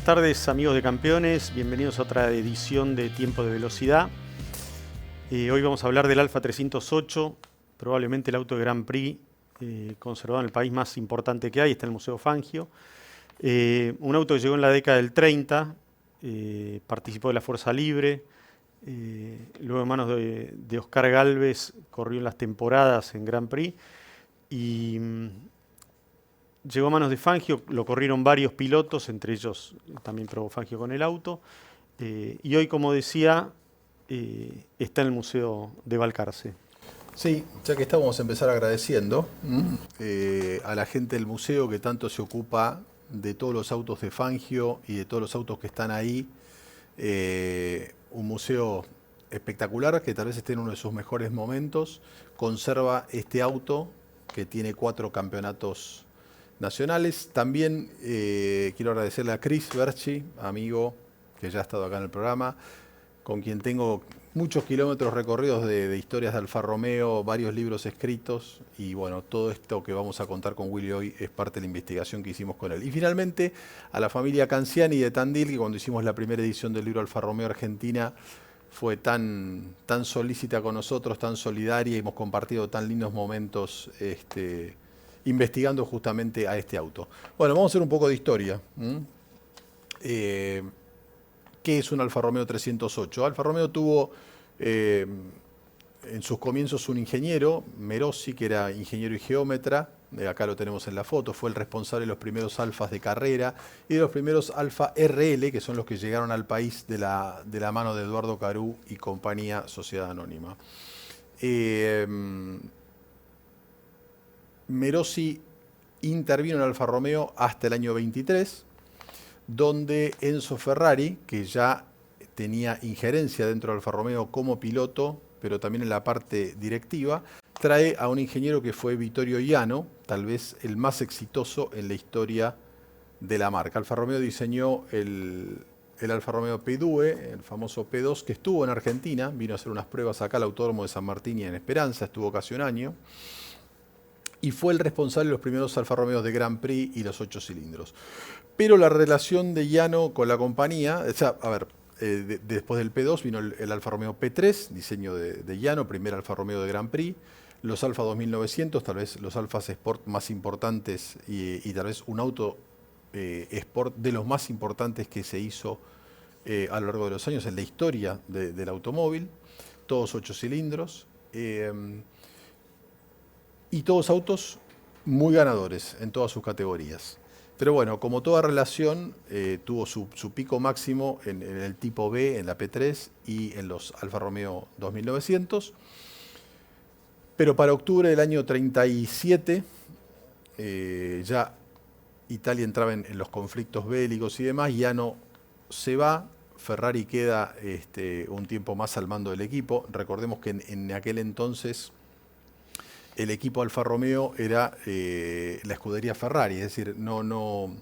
tardes, amigos de Campeones, bienvenidos a otra edición de Tiempo de Velocidad. Hoy vamos a hablar del Alfa 308, probablemente el auto de Grand Prix conservado en el país más importante que hay, está en el Museo Fangio. Un auto que llegó en la década del 30, participó de la Fuerza Libre, luego en manos de Oscar Gálvez corrió en las temporadas en Grand Prix y llegó a manos de Fangio, lo corrieron varios pilotos, entre ellos también probó Fangio con el auto. Y hoy, como decía, está en el Museo de Balcarce. Sí, ya que estamos a empezar agradeciendo a la gente del museo que tanto se ocupa de todos los autos de Fangio y de todos los autos que están ahí. Un museo espectacular que tal vez esté en uno de sus mejores momentos. Conserva este auto que tiene 4 campeonatos nacionales. También quiero agradecerle a Chris Berchi, amigo que ya ha estado acá en el programa, con quien tengo muchos kilómetros recorridos de historias de Alfa Romeo, varios libros escritos, y bueno, todo esto que vamos a contar con Willy hoy es parte de la investigación que hicimos con él. Y finalmente a la familia Canciani de Tandil, que cuando hicimos la primera edición del libro Alfa Romeo Argentina fue tan solícita con nosotros, tan solidaria, y hemos compartido tan lindos momentos investigando justamente a este auto. Bueno, vamos a hacer un poco de historia. ¿Qué es un Alfa Romeo 308? Alfa Romeo tuvo en sus comienzos un ingeniero, Merossi, que era ingeniero y geómetra. Acá lo tenemos en la foto. Fue el responsable de los primeros Alfas de carrera y de los primeros Alfa RL, que son los que llegaron al país de la mano de Eduardo Carú y compañía Sociedad Anónima. Merossi intervino en Alfa Romeo hasta el año 23, donde Enzo Ferrari, que ya tenía injerencia dentro de Alfa Romeo como piloto, pero también en la parte directiva, trae a un ingeniero que fue Vittorio Iano, tal vez el más exitoso en la historia de la marca. Alfa Romeo diseñó el Alfa Romeo P2, el famoso P2, que estuvo en Argentina, vino a hacer unas pruebas acá al Autódromo de San Martín y en Esperanza, estuvo casi un año, y fue el responsable de los primeros Alfa Romeos de Grand Prix y los 8 cilindros. Pero la relación de Iano con la compañía, o sea, a ver, después del P2 vino el Alfa Romeo P3, diseño de Iano, primer Alfa Romeo de Grand Prix, los Alfa 2900, tal vez los Alfas Sport más importantes y tal vez un auto Sport de los más importantes que se hizo a lo largo de los años en la historia del automóvil, todos 8 cilindros, y todos autos muy ganadores en todas sus categorías. Pero bueno, como toda relación, tuvo su pico máximo en el tipo B, en la P3 y en los Alfa Romeo 2900. Pero para octubre del año 37, ya Italia entraba en los conflictos bélicos y demás, Iano se va, Ferrari queda un tiempo más al mando del equipo. Recordemos que en aquel entonces el equipo Alfa Romeo era la escudería Ferrari, es decir, no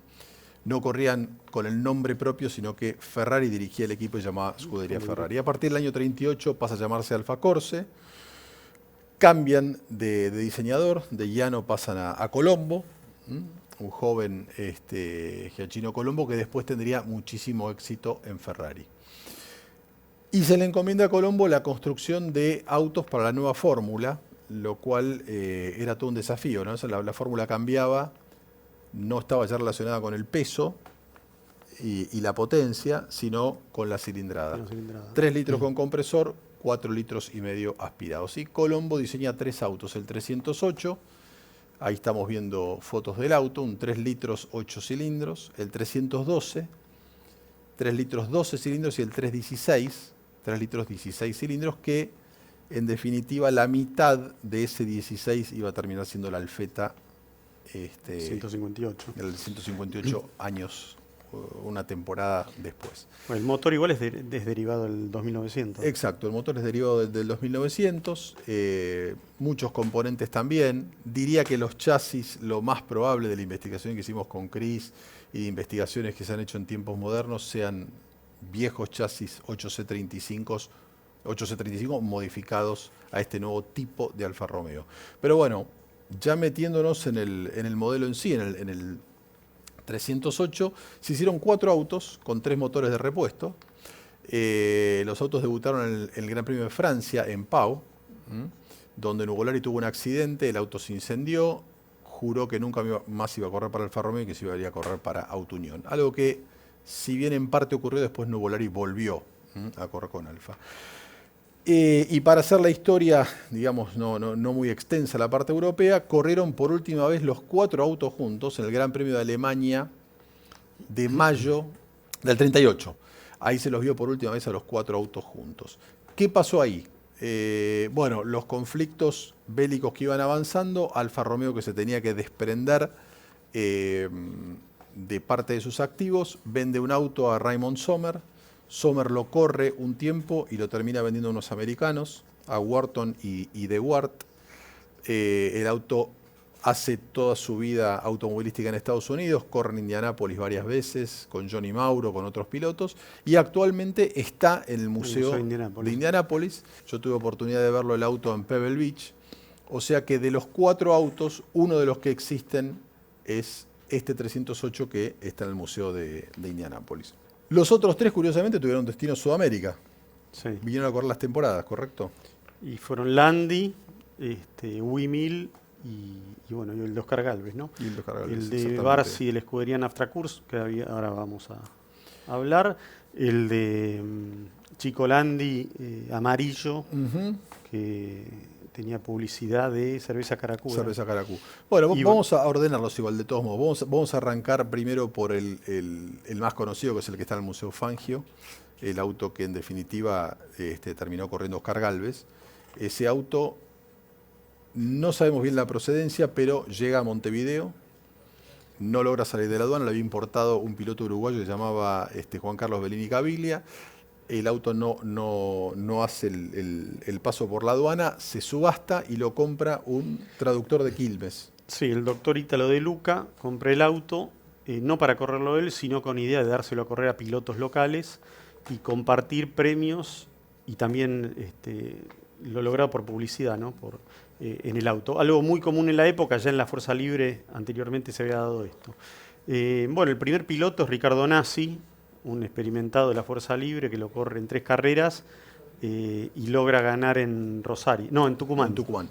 corrían con el nombre propio, sino que Ferrari dirigía el equipo y llamaba escudería Ferrari. A partir del año 38 pasa a llamarse Alfa Corse, cambian de diseñador, de Iano pasan a Colombo, un joven Giacchino Colombo que después tendría muchísimo éxito en Ferrari. Y se le encomienda a Colombo la construcción de autos para la nueva fórmula, lo cual era todo un desafío, ¿no? O sea, la fórmula cambiaba, no estaba ya relacionada con el peso y la potencia, sino con la cilindrada. 3 litros con compresor, 4 litros y medio aspirados. Y Colombo diseña 3 autos, el 308, ahí estamos viendo fotos del auto, un 3 litros 8 cilindros, el 312, 3 litros 12 cilindros y el 316, 3 litros 16 cilindros, que en definitiva la mitad de ese 16 iba a terminar siendo la Alfetta 158. El 158 años, una temporada después. Bueno, el motor igual es derivado del 2900. Exacto, el motor es derivado del 2900, muchos componentes también. Diría que los chasis, lo más probable de la investigación que hicimos con Chris y de investigaciones que se han hecho en tiempos modernos, sean viejos chasis 8C35 modificados a este nuevo tipo de Alfa Romeo. Pero bueno, ya metiéndonos en el modelo en sí, en el 308. Se hicieron 4 autos con 3 motores de repuesto. Los autos debutaron en el Gran Premio de Francia, en Pau, donde Nuvolari tuvo un accidente, el auto se incendió, juró que nunca más iba a correr para Alfa Romeo y que se iba a ir a correr para Auto Unión. Algo que, si bien en parte ocurrió, después Nuvolari volvió a correr con Alfa. Y para hacer la historia, digamos, no muy extensa la parte europea, corrieron por última vez los 4 autos juntos en el Gran Premio de Alemania de mayo del 38. Ahí se los vio por última vez a los 4 autos juntos. ¿Qué pasó ahí? Bueno, los conflictos bélicos que iban avanzando, Alfa Romeo, que se tenía que desprender de parte de sus activos, vende un auto a Raymond Sommer. Sommer lo corre un tiempo y lo termina vendiendo a unos americanos, a Wharton y De Wart. El auto hace toda su vida automovilística en Estados Unidos, corre en Indianápolis varias veces, con Johnny Mauro, con otros pilotos, y actualmente está en el Museo de Indianápolis. Yo tuve oportunidad de verlo el auto en Pebble Beach, o sea que de los 4 autos, uno de los que existen es este 308 que está en el Museo de Indianápolis. Los otros 3, curiosamente, tuvieron destino Sudamérica. Sí. Vinieron a correr las temporadas, ¿correcto? Y fueron Landi, Wimil y bueno, y el de Oscar Gálvez, ¿no? Y el de Oscar Gálvez, el de Barsi de la escudería Naftracurs, que ahora vamos a hablar. El de Chico Landi, amarillo, que tenía publicidad de cerveza Caracú. Cerveza Caracú. Bueno, vamos a ordenarlos igual, de todos modos. Vamos a arrancar primero por el más conocido, que es el que está en el Museo Fangio, el auto que en definitiva terminó corriendo Oscar Gálvez. Ese auto, no sabemos bien la procedencia, pero llega a Montevideo, no logra salir de la aduana, lo había importado un piloto uruguayo que se llamaba Juan Carlos Bellini Caviglia. El auto no hace el paso por la aduana, se subasta y lo compra un traductor de Quilmes. Sí, el doctor Ítalo De Luca compra el auto, no para correrlo él, sino con idea de dárselo a correr a pilotos locales y compartir premios, y también lo logrado por publicidad, ¿no? En el auto. Algo muy común en la época, ya en la Fuerza Libre anteriormente se había dado esto. Bueno, el primer piloto es Ricardo Nassi, un experimentado de la Fuerza Libre que lo corre en 3 carreras y logra ganar en Rosario, no, en Tucumán. En Tucumán.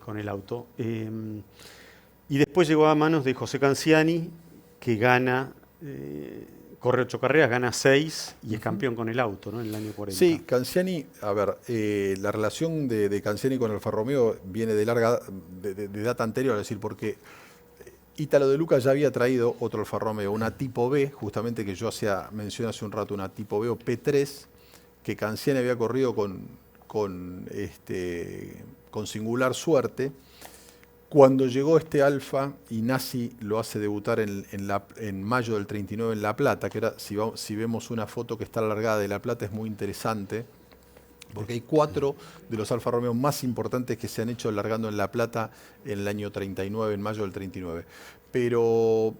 Con el auto. Y después llegó a manos de José Canciani, que gana, corre 8 carreras, gana 6 y es campeón con el auto, ¿no? En el año 40. Sí, Canciani, a ver, la relación de Canciani con Alfa Romeo viene de data anterior, es decir, porque Ítalo De Luca ya había traído otro Alfa Romeo, una tipo B, justamente que yo mencioné hace un rato, una tipo B o P3, que Canciani había corrido con singular suerte. Cuando llegó este Alfa y Nassi lo hace debutar en mayo del 39 en La Plata, que era, si vemos una foto que está alargada de La Plata, es muy interesante, porque hay 4 de los Alfa Romeo más importantes que se han hecho largando en La Plata en el año 39, en mayo del 39. Pero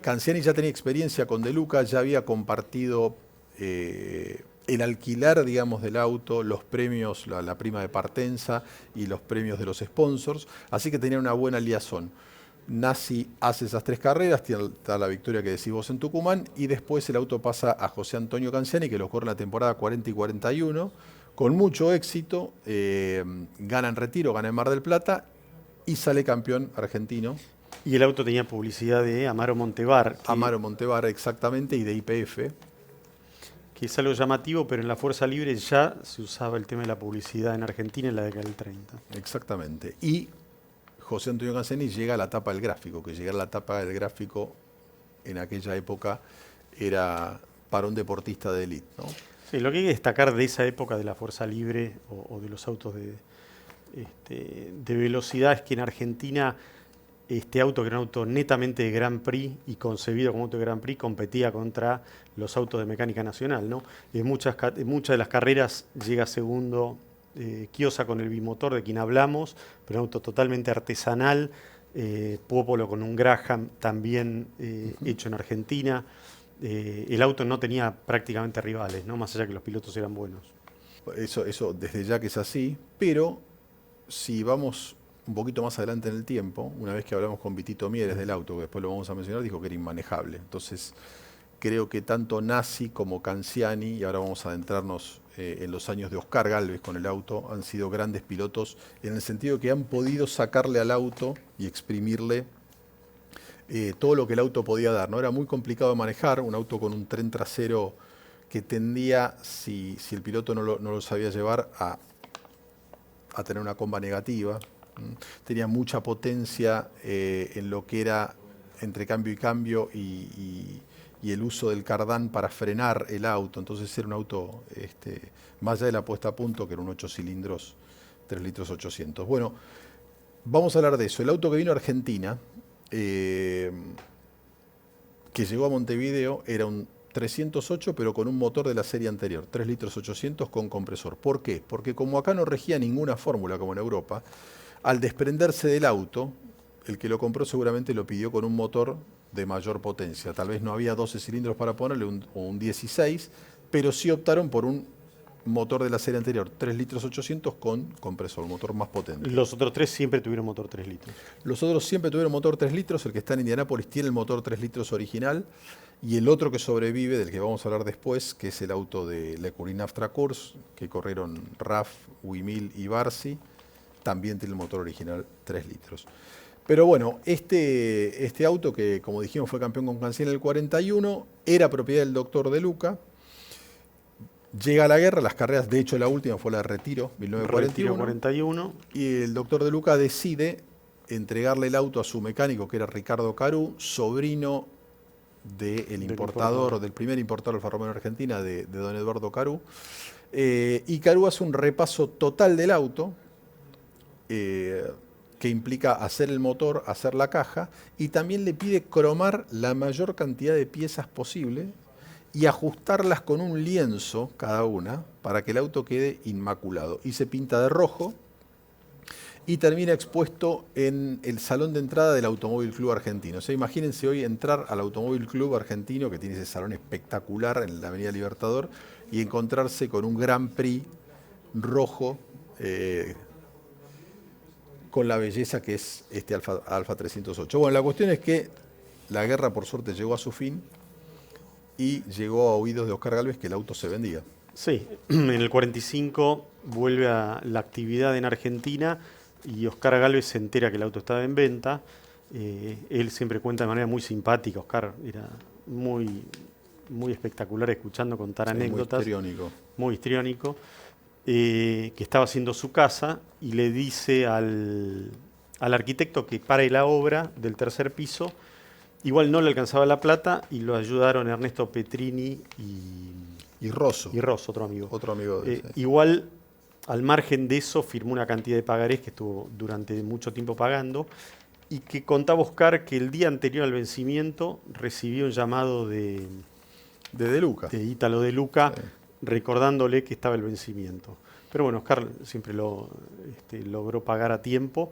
Canciani ya tenía experiencia con De Luca, ya había compartido el alquiler, digamos, del auto, los premios, la prima de partenza y los premios de los sponsors, así que tenía una buena liazón. Nassi hace esas 3 carreras, está la victoria que decís vos en Tucumán, y después el auto pasa a José Antonio Canciani, que lo corre en la temporada 40 y 41, con mucho éxito, gana en Retiro, gana en Mar del Plata y sale campeón argentino. Y el auto tenía publicidad de Amaro Montevar. Amaro Montevar, exactamente, y de YPF. Que es algo llamativo, pero en la Fuerza Libre ya se usaba el tema de la publicidad en Argentina en la década del 30. Exactamente. Y José Antonio Canciani llega a la tapa del gráfico, que llegar a la tapa del gráfico en aquella época era para un deportista de élite, ¿no? Sí, lo que hay que destacar de esa época de la Fuerza Libre o de los autos de velocidad es que en Argentina este auto, que era un auto netamente de Grand Prix y concebido como auto de Grand Prix, competía contra los autos de mecánica nacional, ¿no? En muchas de las carreras llega segundo Chiosa con el bimotor de quien hablamos, pero un auto totalmente artesanal, Popolo con un Graham también hecho en Argentina. El auto no tenía prácticamente rivales, ¿no? Más allá que los pilotos eran buenos. Eso desde ya que es así, pero si vamos un poquito más adelante en el tiempo, una vez que hablamos con Vitito Mieres del auto, que después lo vamos a mencionar, dijo que era inmanejable. Entonces, creo que tanto Nasi como Canziani, y ahora vamos a adentrarnos en los años de Oscar Gálvez con el auto, han sido grandes pilotos en el sentido que han podido sacarle al auto y exprimirle todo lo que el auto podía dar, ¿no? Era muy complicado de manejar, un auto con un tren trasero que tendía, si el piloto no lo sabía llevar, a tener una comba negativa. Tenía mucha potencia en lo que era entre cambio y cambio y el uso del cardán para frenar el auto. Entonces era un auto, más allá de la puesta a punto, que era un 8 cilindros, 3 litros 800. Bueno, vamos a hablar de eso. El auto que vino a Argentina, que llegó a Montevideo, era un 308, pero con un motor de la serie anterior, 3 litros 800 con compresor. ¿Por qué? Porque como acá no regía ninguna fórmula como en Europa, al desprenderse del auto, el que lo compró seguramente lo pidió con un motor de mayor potencia. Tal vez no había 12 cilindros para ponerle o un 16, pero sí optaron por un motor de la serie anterior, 3 litros 800 con compresor, un motor más potente. Los otros tres siempre tuvieron motor 3 litros. Los otros siempre tuvieron motor 3 litros, el que está en Indianápolis tiene el motor 3 litros original, y el otro que sobrevive, del que vamos a hablar después, que es el auto de Lecurine Aftra Course, que corrieron RAF, Wimil y Barsi, también tiene el motor original 3 litros. Pero bueno, este auto que, como dijimos, fue campeón con Canziani en el 41, era propiedad del doctor De Luca. Llega a la guerra, las carreras, de hecho la última fue la de Retiro, 1941. Y el doctor De Luca decide entregarle el auto a su mecánico, que era Ricardo Carú, sobrino del importador, del primer importador Alfa Romeo en Argentina, de don Eduardo Carú. Y Carú hace un repaso total del auto, que implica hacer el motor, hacer la caja, y también le pide cromar la mayor cantidad de piezas posible y ajustarlas con un lienzo cada una para que el auto quede inmaculado. Y se pinta de rojo y termina expuesto en el salón de entrada del Automóvil Club Argentino. O sea, imagínense hoy entrar al Automóvil Club Argentino, que tiene ese salón espectacular en la Avenida Libertador, y encontrarse con un Grand Prix rojo, con la belleza que es este Alfa 308. Bueno, la cuestión es que la guerra por suerte llegó a su fin y llegó a oídos de Oscar Gálvez que el auto se vendía. Sí, en el 45 vuelve a la actividad en Argentina y Oscar Gálvez se entera que el auto estaba en venta. Él siempre cuenta de manera muy simpática. Oscar era muy espectacular escuchando contar anécdotas. Muy histriónico. Muy histriónico. Que estaba haciendo su casa y le dice al arquitecto que pare la obra del tercer piso. Igual no le alcanzaba la plata y lo ayudaron Ernesto Petrini y Rosso. Y Rosso, otro amigo. Otro amigo de igual, al margen de eso, firmó una cantidad de pagarés que estuvo durante mucho tiempo pagando y que contaba Oscar que el día anterior al vencimiento recibió un llamado de De Luca. De Ítalo De Luca, Sí. recordándole que estaba el vencimiento. Pero bueno, Oscar siempre logró pagar a tiempo.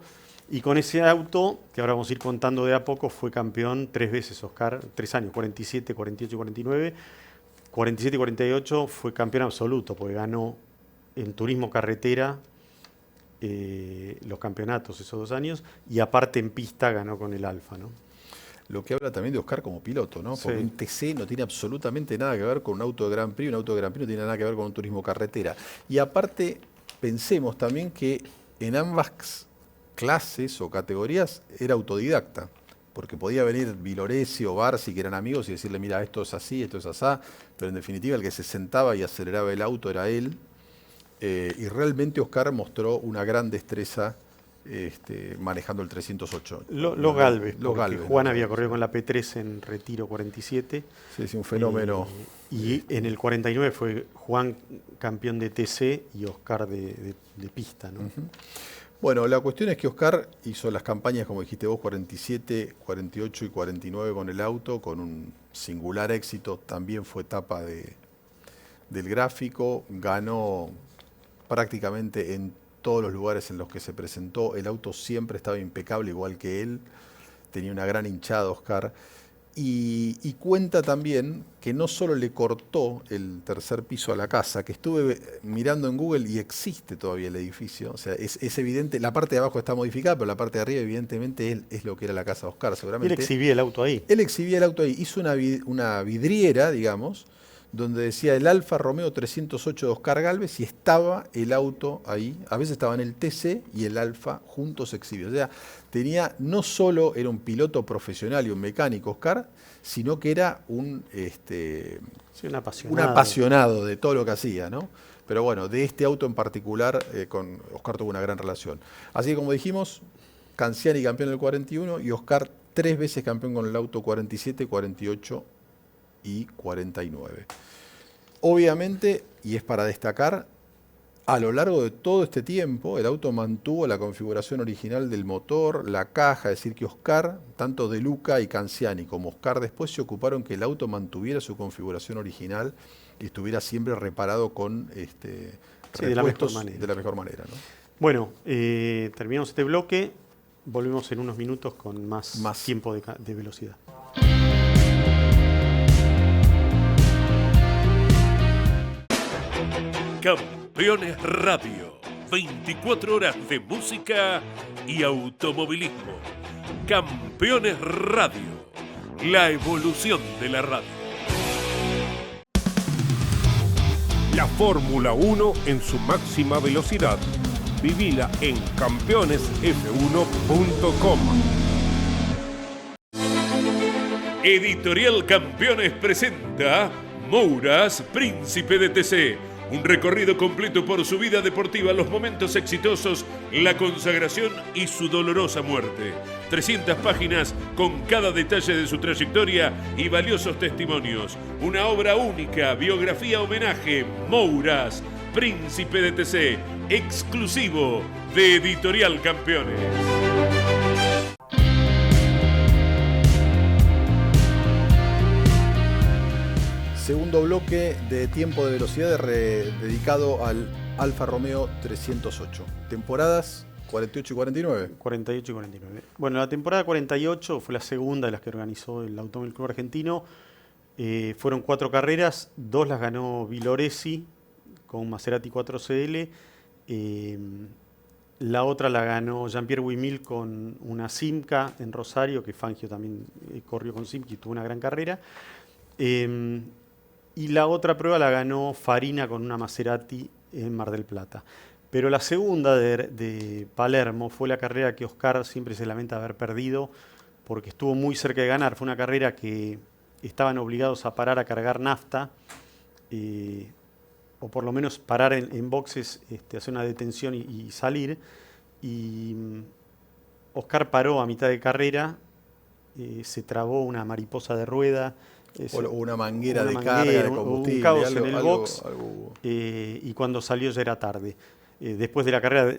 Y con ese auto, que ahora vamos a ir contando de a poco, fue campeón 3 veces Oscar, 3 años, 47, 48 y 49. 47 y 48 fue campeón absoluto, porque ganó en turismo carretera los campeonatos esos 2 años, y aparte en pista ganó con el Alfa, ¿no? Lo que habla también de Oscar como piloto, ¿no? Porque Sí. un TC no tiene absolutamente nada que ver con un auto de Grand Prix, un auto de Grand Prix no tiene nada que ver con un turismo carretera. Y aparte, pensemos también que en ambas clases o categorías era autodidacta, porque podía venir Villoresi o Barsi, que eran amigos, y decirle, mira, esto es así, esto es asá, pero en definitiva el que se sentaba y aceleraba el auto era él, y realmente Oscar mostró una gran destreza manejando el 308. Los Gálvez, porque Gálvez, Juan había corrido con la P3 en Retiro 47. Sí, sí, un fenómeno. Y en el 49 fue Juan campeón de TC y Oscar de pista, ¿no? Uh-huh. Bueno, la cuestión es que Oscar hizo las campañas, como dijiste vos, 47, 48 y 49 con el auto, con un singular éxito. También fue tapa del gráfico. Ganó prácticamente en todos los lugares en los que se presentó. El auto siempre estaba impecable, igual que él. Tenía una gran hinchada, Oscar. Y cuenta también que no solo le cortó el tercer piso a la casa, que estuve mirando en Google y existe todavía el edificio, o sea, es evidente, la parte de abajo está modificada, pero la parte de arriba evidentemente es lo que era la casa de Oscar, Y él seguramente. exhibía el auto ahí. Él exhibía el auto ahí, hizo una vidriera, digamos, donde decía el Alfa Romeo 308 de Oscar Gálvez y estaba el auto ahí. A veces estaban el TC y el Alfa juntos exhibidos. O sea, tenía, no solo era un piloto profesional y un mecánico, Oscar, sino que era Sí, un un apasionado de todo lo que hacía, ¿no? Pero bueno, de este auto en particular, con Oscar tuvo una gran relación. Así que como dijimos, Canziani campeón del 41 y Oscar 3 veces campeón con el auto 47, 48 y 49. Obviamente, y es para destacar, a lo largo de todo este tiempo, el auto mantuvo la configuración original del motor, la caja, es decir, que Oscar, tanto De Luca y Canziani como Oscar después se ocuparon que el auto mantuviera su configuración original y estuviera siempre reparado con Sí, de la mejor manera. de la mejor manera, ¿no? Bueno, terminamos este bloque. Volvemos en unos minutos con más tiempo de velocidad. Campeones Radio, 24 horas de música y automovilismo. Campeones Radio, la evolución de la radio. La Fórmula 1 en su máxima velocidad. Vivila en campeonesf1.com. Editorial Campeones presenta Mouras, Príncipe de TC. Un recorrido completo por su vida deportiva, los momentos exitosos, la consagración y su dolorosa muerte. 300 páginas con cada detalle de su trayectoria y valiosos testimonios. Una obra única, biografía homenaje, Mouras, Príncipe de TC, exclusivo de Editorial Campeones. Segundo bloque de tiempo de velocidad dedicado al Alfa Romeo 308. Temporadas 48 y 49. 48 y 49. Bueno, la temporada 48 fue la segunda de las que organizó el Automóvil Club Argentino. Fueron 4 carreras, 2 las ganó Villoresi con un Maserati 4CL. La otra la ganó Jean-Pierre Wimil con una Simca en Rosario, que Fangio también corrió con Simca y tuvo una gran carrera. Y la otra prueba la ganó Farina con una Maserati en Mar del Plata. Pero la segunda de Palermo fue la carrera que Oscar siempre se lamenta haber perdido porque estuvo muy cerca de ganar. Fue una carrera que estaban obligados a parar a cargar nafta, o por lo menos parar en boxes, hacer una detención y salir. Y Oscar paró a mitad de carrera, se trabó una mariposa de rueda, o una manguera de carga de combustible. Un caos en el box, y cuando salió ya era tarde. Después de la carrera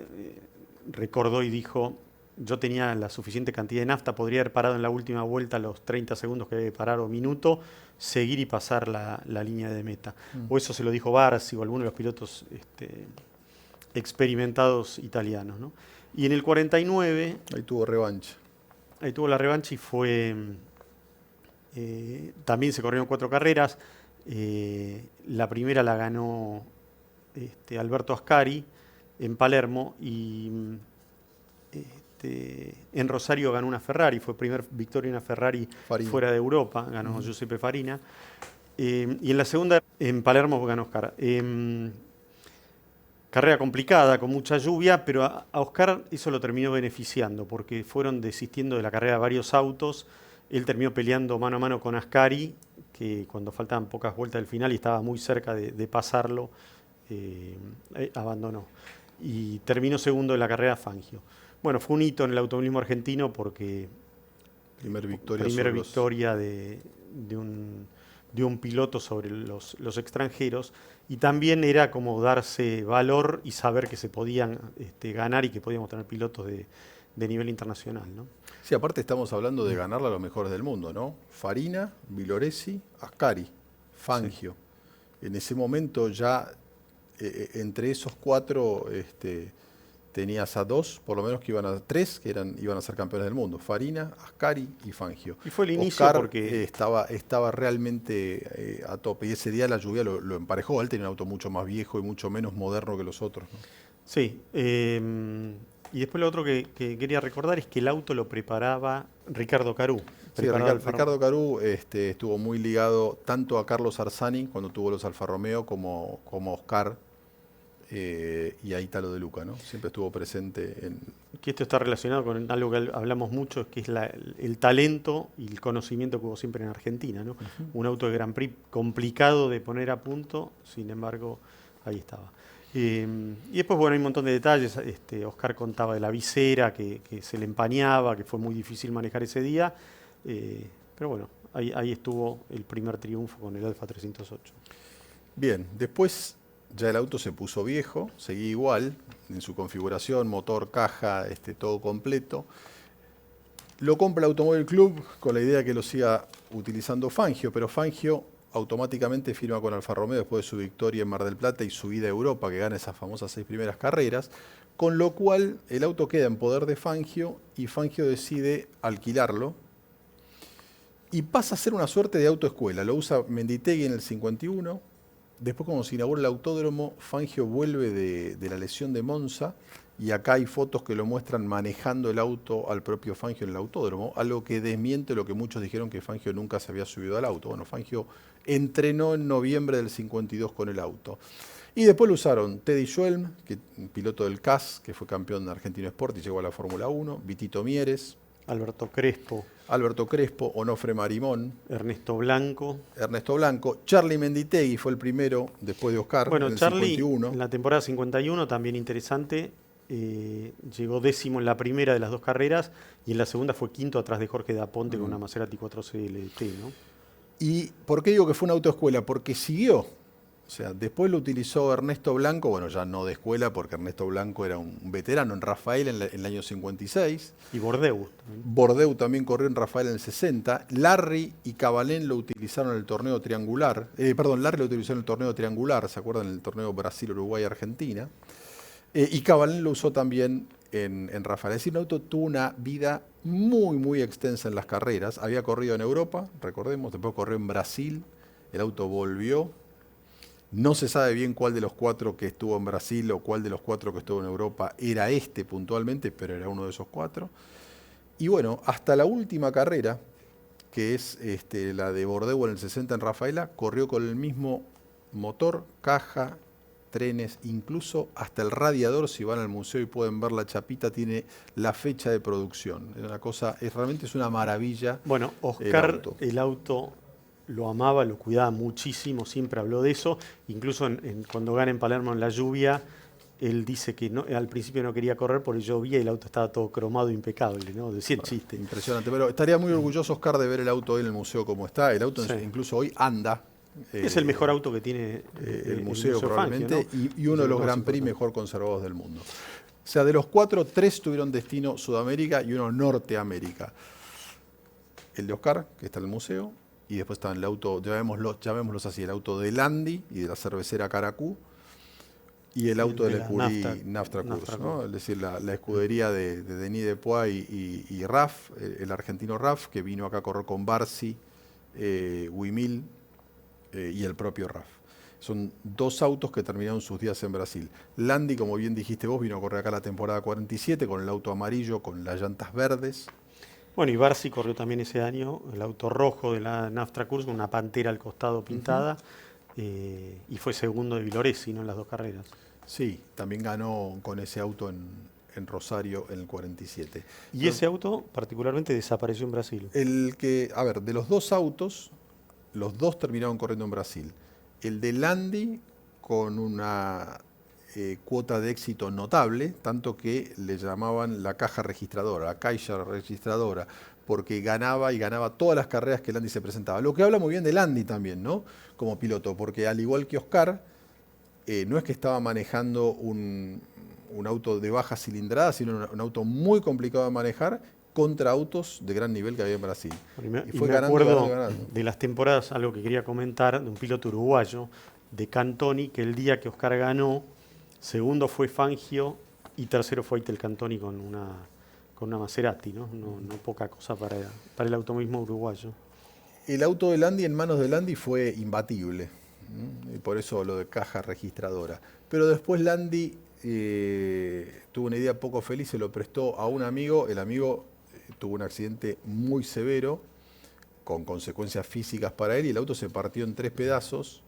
recordó y dijo: yo tenía la suficiente cantidad de nafta, podría haber parado en la última vuelta los 30 segundos que debe parar o minuto, seguir y pasar la línea de meta. O eso se lo dijo Barsi o alguno de los pilotos experimentados italianos, ¿no? Y en el 49... Ahí tuvo revancha. Ahí tuvo la revancha y fue... también se corrieron 4 carreras. La primera la ganó Alberto Ascari en Palermo y en Rosario ganó una Ferrari, fue primer victoria en una Ferrari Farina. Fuera de Europa, ganó Giuseppe Farina. Y en la segunda en Palermo ganó Oscar. Carrera complicada, con mucha lluvia, pero a Oscar eso lo terminó beneficiando porque fueron desistiendo de la carrera varios autos. Él terminó peleando mano a mano con Ascari, que cuando faltaban pocas vueltas del final y estaba muy cerca de pasarlo, abandonó. Y terminó segundo en la carrera Fangio. Bueno, fue un hito en el automovilismo argentino porque Primera victoria de un piloto sobre los extranjeros, y también era como darse valor y saber que se podían ganar y que podíamos tener pilotos de nivel internacional, ¿no? Sí, aparte estamos hablando de ganarle a los mejores del mundo, ¿no? Farina, Villoresi, Ascari, Fangio. Sí. En ese momento ya entre esos 4 tenías a dos, por lo menos tres que iban a ser campeones del mundo: Farina, Ascari y Fangio. Y fue el inicio Oscar, porque estaba realmente a tope, y ese día la lluvia lo emparejó. Él tenía un auto mucho más viejo y mucho menos moderno que los otros, ¿no? sí. Y después lo otro que quería recordar es que el auto lo preparaba Ricardo Carú. Sí, Ricardo Carú estuvo muy ligado tanto a Carlos Arzani cuando tuvo los Alfa Romeo como a Oscar y a Italo De Luca, ¿no? Siempre estuvo presente en... Que esto está relacionado con algo que hablamos mucho, que es el talento y el conocimiento que hubo siempre en Argentina, ¿no? Un auto de Grand Prix complicado de poner a punto, sin embargo, ahí estaba. Y después, bueno, hay un montón de detalles. Oscar contaba de la visera que se le empañaba, que fue muy difícil manejar ese día. Pero bueno, ahí estuvo el primer triunfo con el Alfa 308. Bien, después ya el auto se puso viejo, seguía igual en su configuración, motor, caja, todo completo. Lo compra el Automóvil Club con la idea de que lo siga utilizando Fangio, pero Fangio automáticamente firma con Alfa Romeo después de su victoria en Mar del Plata y su ida a Europa, que gana esas famosas 6 primeras carreras, con lo cual el auto queda en poder de Fangio y Fangio decide alquilarlo y pasa a ser una suerte de autoescuela. Lo usa Menditegui en el 51, después cuando se inaugura el autódromo, Fangio vuelve de la lesión de Monza y acá hay fotos que lo muestran manejando el auto al propio Fangio en el autódromo, algo que desmiente lo que muchos dijeron, que Fangio nunca se había subido al auto. Bueno, Fangio entrenó en noviembre del 52 con el auto. Y después lo usaron Teddy Schwelm, piloto del CAS, que fue campeón de Argentino Sport y llegó a la Fórmula 1, Vitito Mieres, Alberto Crespo, Onofre Marimón, Ernesto Blanco, Charlie Menditegui fue el primero después de Oscar, bueno, en el Charlie, 51. en la temporada 51, también interesante, llegó 10º en la primera de las dos carreras y en la segunda fue quinto atrás de Jorge Daponte con una Maserati 4CLT, ¿no? ¿Y por qué digo que fue una autoescuela? Porque siguió. O sea, después lo utilizó Ernesto Blanco, bueno, ya no de escuela, porque Ernesto Blanco era un veterano en Rafael en el año 56. Y Bordeaux. Bordeaux también corrió en Rafael en el 60. Larry y Cabalén lo utilizaron en el torneo triangular. Larry lo utilizó en el torneo triangular, ¿se acuerdan? En el torneo Brasil, Uruguay, Argentina. Y Cabalén lo usó también en Rafael. Es decir, el auto tuvo una vida muy, muy extensa en las carreras. Había corrido en Europa, recordemos, después corrió en Brasil. El auto volvió. No se sabe bien cuál de los 4 que estuvo en Brasil o cuál de los 4 que estuvo en Europa era puntualmente, pero era uno de esos 4. Y bueno, hasta la última carrera, que es la de Bordeaux en el 60 en Rafaela, corrió con el mismo motor, caja, trenes, incluso hasta el radiador. Si van al museo y pueden ver la chapita, tiene la fecha de producción. Es una cosa, realmente es una maravilla. Bueno, Oscar, el auto lo amaba, lo cuidaba muchísimo, siempre habló de eso. Incluso cuando gana en Palermo en la lluvia, él dice que al principio no quería correr porque llovía y el auto estaba todo cromado, impecable, ¿no? Decía el chiste. Impresionante, pero estaría muy orgulloso Oscar de ver el auto hoy en el museo como está. El auto incluso hoy anda. Es el mejor auto que tiene el museo probablemente, Fangio, ¿no? y uno de los Grand Prix mejor conservados del mundo. O sea, de los 4, 3 tuvieron destino Sudamérica y uno Norteamérica. El de Oscar, que está en el museo, y después está el auto, llamémoslos así, el auto de Landi y de la cervecera Caracú, y el auto del Ecurie Naftra Kurz, ¿no? Es decir, la escudería de Denis Depois y Raf, el argentino Raf, que vino acá a correr con Barsi, Wimil y el propio Raf. Son 2 autos que terminaron sus días en Brasil. Landi, como bien dijiste vos, vino a correr acá la temporada 47 con el auto amarillo, con las llantas verdes. Bueno, y Barsi corrió también ese año el auto rojo de la Naftra Kurz con una pantera al costado pintada, y fue segundo de Villoresi, ¿no? En las 2 carreras. Sí, también ganó con ese auto en Rosario en el 47. Y ese auto particularmente desapareció en Brasil. De los 2 autos, los 2 terminaron corriendo en Brasil. El de Landi con una cuota de éxito notable, tanto que le llamaban la caja registradora, la caixa registradora, porque ganaba todas las carreras que Landi se presentaba. Lo que habla muy bien de Landi también, ¿no? Como piloto, porque al igual que Oscar, no es que estaba manejando un auto de baja cilindrada, sino un auto muy complicado de manejar contra autos de gran nivel que había en Brasil. Y me acuerdo de las temporadas, algo que quería comentar, de un piloto uruguayo, de Cantoni, que el día que Oscar ganó, segundo fue Fangio Y tercero fue Aitel Cantoni con una Maserati, ¿no? No poca cosa para el automovilismo uruguayo. El auto de Landi en manos de Landi fue imbatible, y por eso lo de caja registradora. Pero después Landi tuvo una idea poco feliz, se lo prestó a un amigo, el amigo tuvo un accidente muy severo, con consecuencias físicas para él, y el auto se partió en 3 pedazos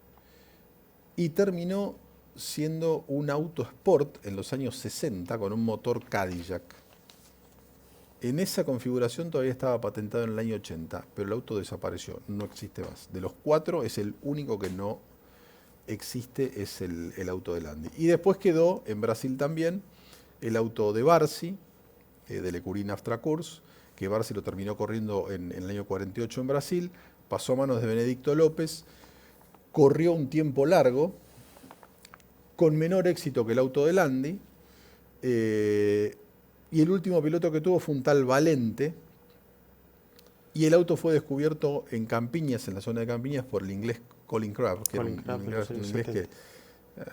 y terminó siendo un auto sport en los años 60 con un motor Cadillac. En esa configuración todavía estaba patentado en el año 80, pero el auto desapareció, no existe más. De los 4 es el único que no existe, es el auto de Landi. Y después quedó en Brasil también el auto de Barsi, del Ecurin Astra Course, que Barsi lo terminó corriendo en el año 48 en Brasil, pasó a manos de Benedicto López, corrió un tiempo largo, con menor éxito que el auto de Landi, y el último piloto que tuvo fue un tal Valente, y el auto fue descubierto en Campiñas, en la zona de Campiñas, por el inglés Colin Crabb, que era un inglés que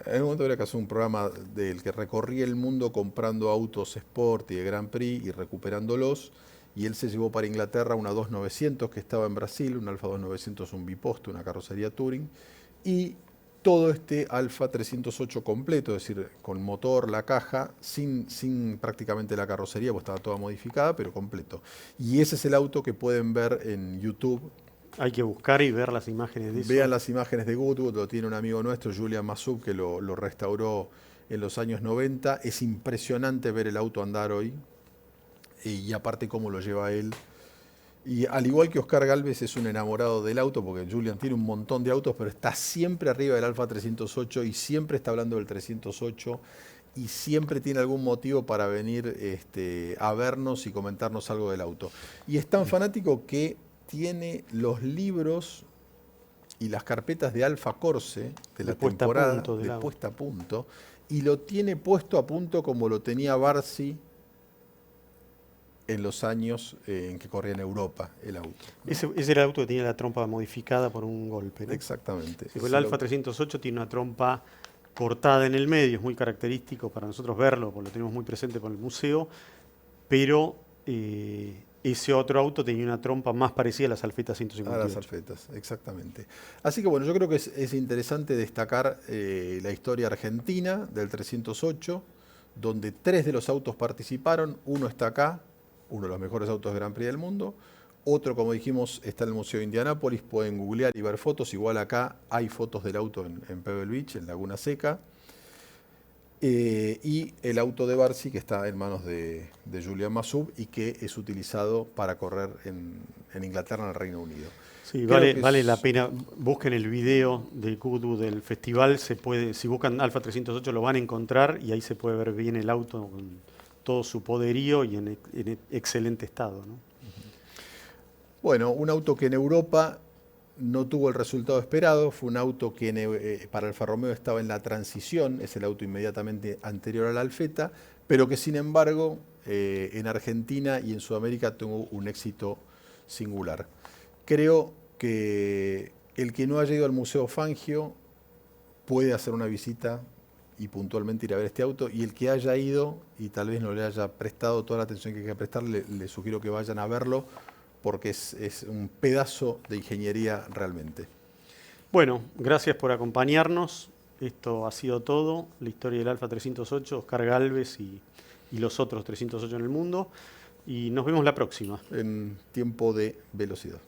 en un momento habría que hacer un programa del que recorría el mundo comprando autos Sport y de Grand Prix y recuperándolos, y él se llevó para Inglaterra una 2900 que estaba en Brasil, un Alfa 2900, un biposto, una carrocería Touring, y todo este Alfa 308 completo, es decir, con motor, la caja, sin prácticamente la carrocería, pues estaba toda modificada, pero completo. Y ese es el auto que pueden ver en YouTube. Hay que buscar y ver las imágenes de eso. Vean las imágenes de Goodwood, lo tiene un amigo nuestro, Julian Massoub, que lo restauró en los años 90. Es impresionante ver el auto andar hoy, y aparte cómo lo lleva él. Y al igual que Oscar Gálvez es un enamorado del auto, porque Julian tiene un montón de autos, pero está siempre arriba del Alfa 308 y siempre está hablando del 308 y siempre tiene algún motivo para venir a vernos y comentarnos algo del auto. Y es tan fanático que tiene los libros y las carpetas de Alfa Corse de la temporada de puesta a punto, y lo tiene puesto a punto como lo tenía Barsi en los años en que corría en Europa el auto, ¿no? Ese era el auto que tenía la trompa modificada por un golpe, ¿no? Exactamente. Sí, el Alfa 308 tiene una trompa cortada en el medio, es muy característico para nosotros verlo, porque lo tenemos muy presente con el museo, pero ese otro auto tenía una trompa más parecida a las Alfetas 158. A las Alfetas, exactamente. Así que bueno, yo creo que es interesante destacar la historia argentina del 308, donde 3 de los autos participaron, uno está acá, uno de los mejores autos de Grand Prix del mundo. Otro, como dijimos, está en el Museo de Indianápolis, pueden googlear y ver fotos. Igual acá hay fotos del auto en Pebble Beach, en Laguna Seca. Y el auto de Barsi, que está en manos de Julian Massoub y que es utilizado para correr en Inglaterra, en el Reino Unido. Sí, vale la pena. Busquen el video de Goodwood del festival. Si buscan Alfa 308 lo van a encontrar, y ahí se puede ver bien el auto con todo su poderío y en excelente estado, ¿no? Bueno, un auto que en Europa no tuvo el resultado esperado, fue un auto que para Alfa Romeo estaba en la transición, es el auto inmediatamente anterior a la Alfetta, pero que sin embargo en Argentina y en Sudamérica tuvo un éxito singular. Creo que el que no haya ido al Museo Fangio puede hacer una visita y puntualmente ir a ver este auto, y el que haya ido y tal vez no le haya prestado toda la atención que hay que prestarle, le sugiero que vayan a verlo, porque es un pedazo de ingeniería realmente. Bueno, gracias por acompañarnos. Esto ha sido todo, la historia del Alfa 308, Oscar Gálvez y los otros 308 en el mundo, y nos vemos la próxima. En tiempo de velocidad.